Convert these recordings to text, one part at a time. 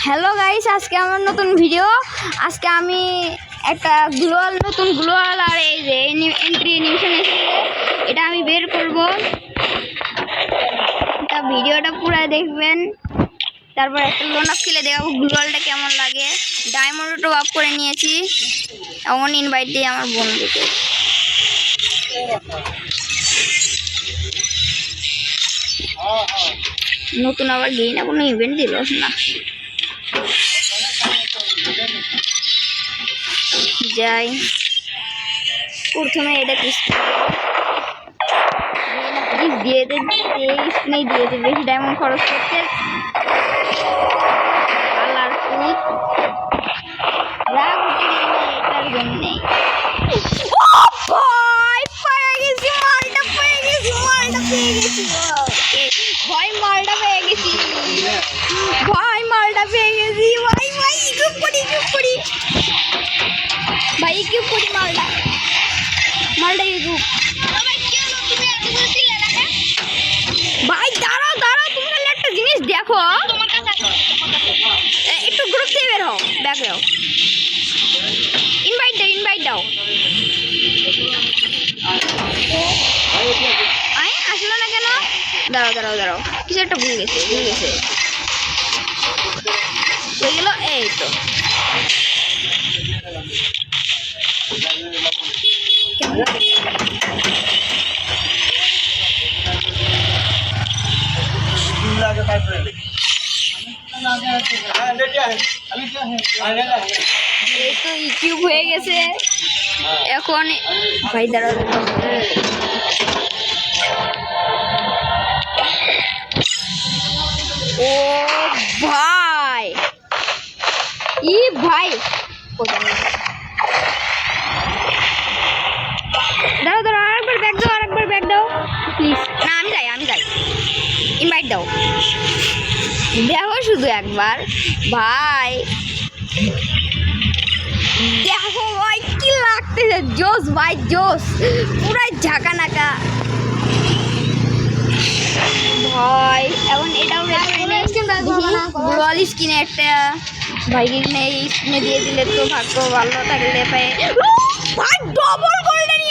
Hello guys, আজকে আমার নতুন ভিডিও। আজকে আমি একটা নতুন গ্লোয়াল আর এই যে এন্ট্রি অ্যানিমেশন এসেছে, এটা আমি বের করব। তা ভিডিওটা পুরো দেখবেন, তারপর একটা লোন আপ খেলে দেখাবো গ্লোয়ালটা কেমন লাগে। ডায়মন্ডটা অফ করে নিয়েছি, এমন ইনভাইট দিই আমার বন্ধুকে। নতুন আবার গিয়ে না কোনো ইভেন্ট দিল না। যাই প্রথমে এটা প্লিজ দিয়ে দে, স্পিনেই দিয়ে দে, বেশি ডায়মন্ড খরচ করছে। কালারফুল এটার জন্যে ভাই মালটা পেয়ে গেছি ভাই ইকুইপ করি ভাই ইকুইপ করি মালটা ইকুইপ। ভাই দাঁড়াও তুমি খালি একটা জিনিস দেখো, একটু গ্রুপ দিয়ে বের হও, ব্যাক দাও, ইনভাইট দাও। আসলো না কেন? দাঁড়াও কিছু একটা ভুল গেছে হয়ে গেল। এই তো এই তো ইউটিউব হয়ে গেছে এখন। ভাই দাঁড়াও, ও ভাই ভাই দাঁড়াও আরেকবার ব্যাক দাও প্লিজ। না আমি যাই ইনভাইট দাও, দেখো শুধু একবার। ভাই দেখো ভাই কি লাগতেছে, জোস ভাই জোস, পুরাই ঝাঁকানাকা ভাই। এখন এটাও গ্লোয়াল স্কিনে একটা ভাইকে স্কিনে দিয়ে দিলে তো ভাগ্য ভালো থাকলে পায়। ভাই ডবল গোল্ডেন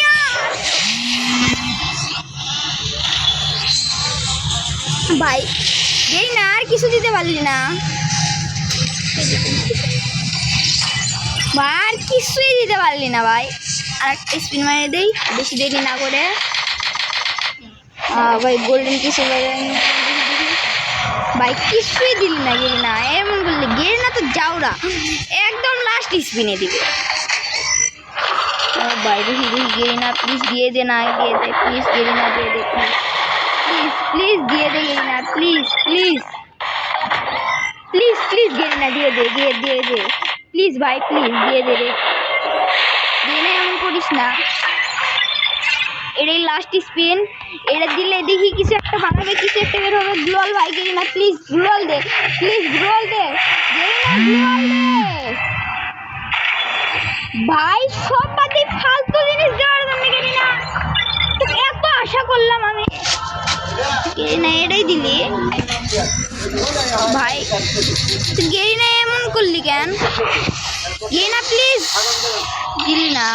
ভাই, এই না আর কিছু দিতে পারলি না, আর কিছুই দিতে পারলি না ভাই। আর একটা স্পিন মারিয়ে দেই বেশি দেরি না করে। ভাই গোল্ডেন কিছু ভাই কিছুই দিলি না, গেরিনা এমন করলে গেরিনা তো যাওরা একদম লাস্ট স্পিনে দিবে। ভাই দেখি গেরিনা প্লিজ দিয়ে দে, না দিয়ে দে প্লিজ, গেরিনা দিয়ে দে প্লিজ দিয়ে দে গেরিনা প্লিজ গেরিনা দিয়ে দে প্লিজ ভাই প্লিজ দিয়ে দে রে, গেরিনা এমন করিস না। এটাই লাস্ট স্পিন, এটা দিলে দেখি কিছু একটা বানাবে, কিছু একটা বের হবে। গ্লোয়াল ভাই গেরিনা প্লিজ গ্লোয়াল দে ভাই, সব বাদে ফালতু জিনিস দেওয়ার জন্য গেরিনা এত আশা করলাম আমি। গেরিনা এটাই দিলি ভাই, গেরিনা এমন করলি কেন? গেরিনা প্লিজ দিলি না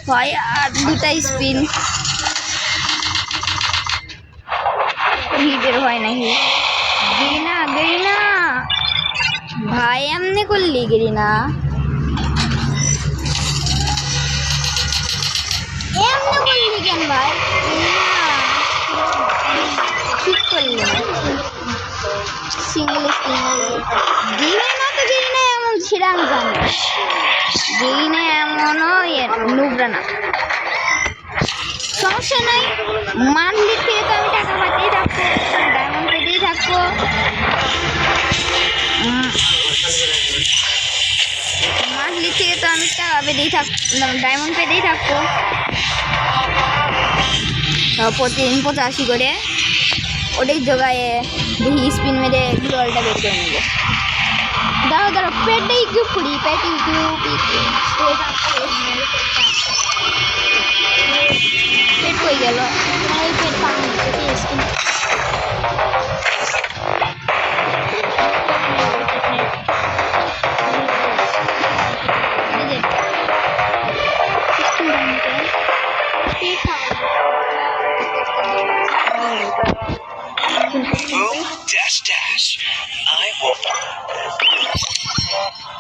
ভাই। আর দুটা স্পিন হিটের হয় নাকি? গেরিনা ভাই এমনি করলি গেরিনা, কেন ভাই? ঠিক করলি সিঙ্গেল স্পিন দিবে না তো। গেরিনা এমন ছেড়ে আমি জানি, গেরিনা এমনও নুবরা না, সমস্যা নাই। মান্থলি থেকে তো আমি টাকা পাতেই থাকবো, ডায়মন্ড পেতেই থাকবো। মান্থলি থেকে তো আমি টাকা পেতেই ডায়মন্ড পেতেই থাকবো প্রতিদিন 85 করে। ওটাই জোগায়ে দেখি স্পিন মেরে গ্লোয়ালটা বের করে নেবো। দাঁড়াও পেটটা ইকুইপ করি, পেট ইকুইপ পেট হয়ে গেল। পেট পানি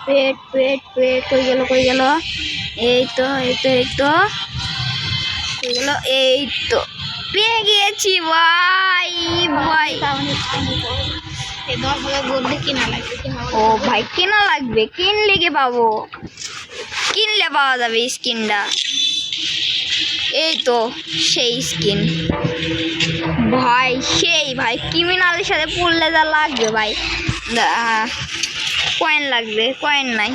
পেট পেট পেট কই গেল এই তো কই গেল এই তো পেয়ে গিয়েছি ভাই ভাই। ও ভাই কেনা লাগবে, কিনলে পাওয়া যাবে স্কিনটা। এই তো সেই স্কিন ভাই, সেই ভাই ক্রিমিনালের সাথে পড়লে যা লাগবে ভাই। কয়েন লাগবে, কয়েন নাই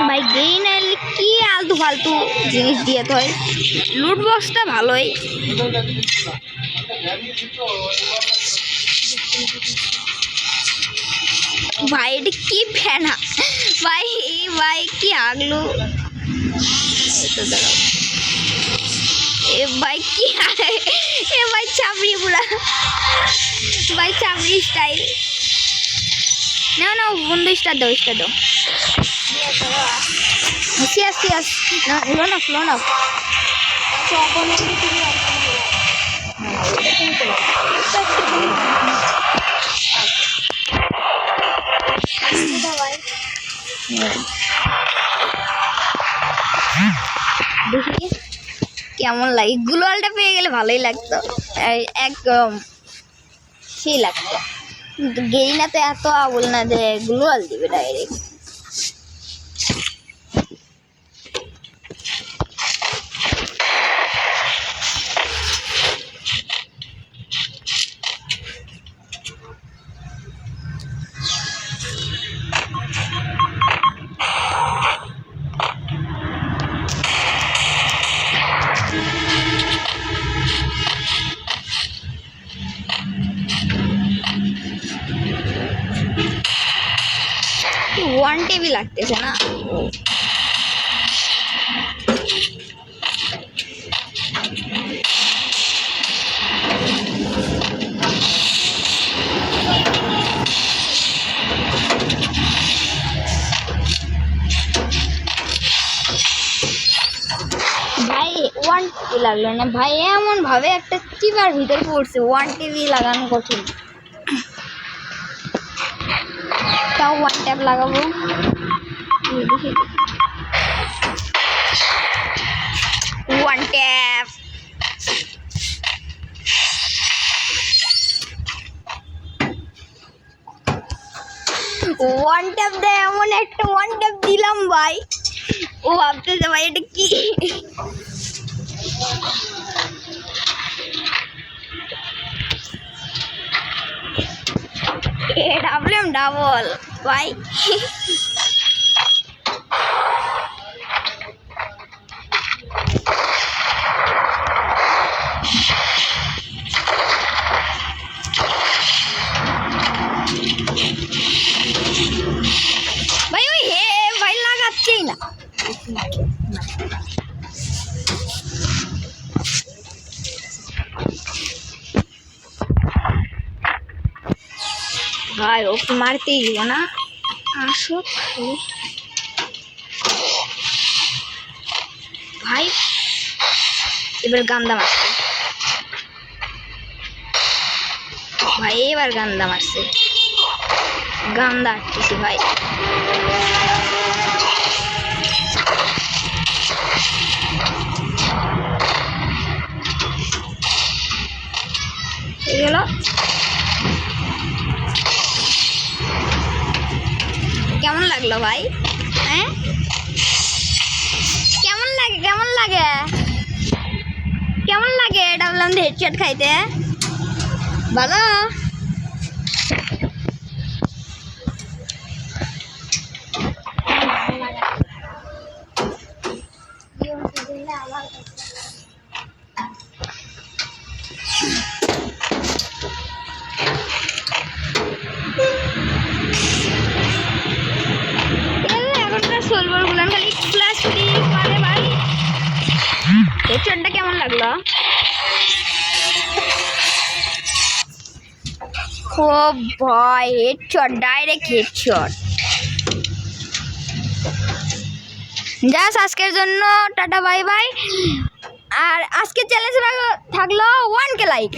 ভাই। গেই না কি আলতু ফালতু জিনিস দিয়ে তো হয়। লুট বক্সটা ভালোই ভাই। এটা কি ফেনা ভাই, ভাই কি আগলো এ ভাই, কি এ ভাই চাপড়ি পুরা ভাই, চাপড়ি স্টাইল। না বন্ধু স্টার দাও সিয়াস লোন অফ দেখি কেমন লাগে। গ্লোয়ালটা পেয়ে গেলে ভালোই লাগতো, একদম সেই লাগতো। কিন্তু গেইনা তো এত আবুল না যে গ্লোয়াল দিবে ডাইরেক্ট। ওয়ান টেবি লাগতেছে না। ভাই ওয়ান টিভি লাগলো না ভাই, এমন ভাবে একটা চিপার ভিতর পড়ছে। ওয়ান টিভি লাগানো কঠিন, তাও ওয়ান ট্যাপ লাগাবো। ওয়ান ট্যাপ দেয়, এমন একটা ওয়ান ট্যাপ দিলাম ভাই। ও ভাবতেছে ভাই এটা কি। ডাবল ভাই। ভাই ওই হে ভাই লাগাচ্ছেই না। ভাই ওকে মারতেই দিব না, আসো ভাই। এবার গান্দা মারছে ভাই, এবার গান্দা মারছে, গান্দা আটকেছি ভাই। গেল কেমন লাগলো ভাই? হ্যাঁ কেমন লাগে এটা বললাম হেডশট খাইতে ভালো। হেডশটটা কেমন লাগলো? ও ভাই হেডশট, ডাইরেক্ট হেডশট। জাস্ট আজকের জন্য টাটা বাই বাই। আর আজকে চ্যালেঞ্জ থাকলো 1K লাইক।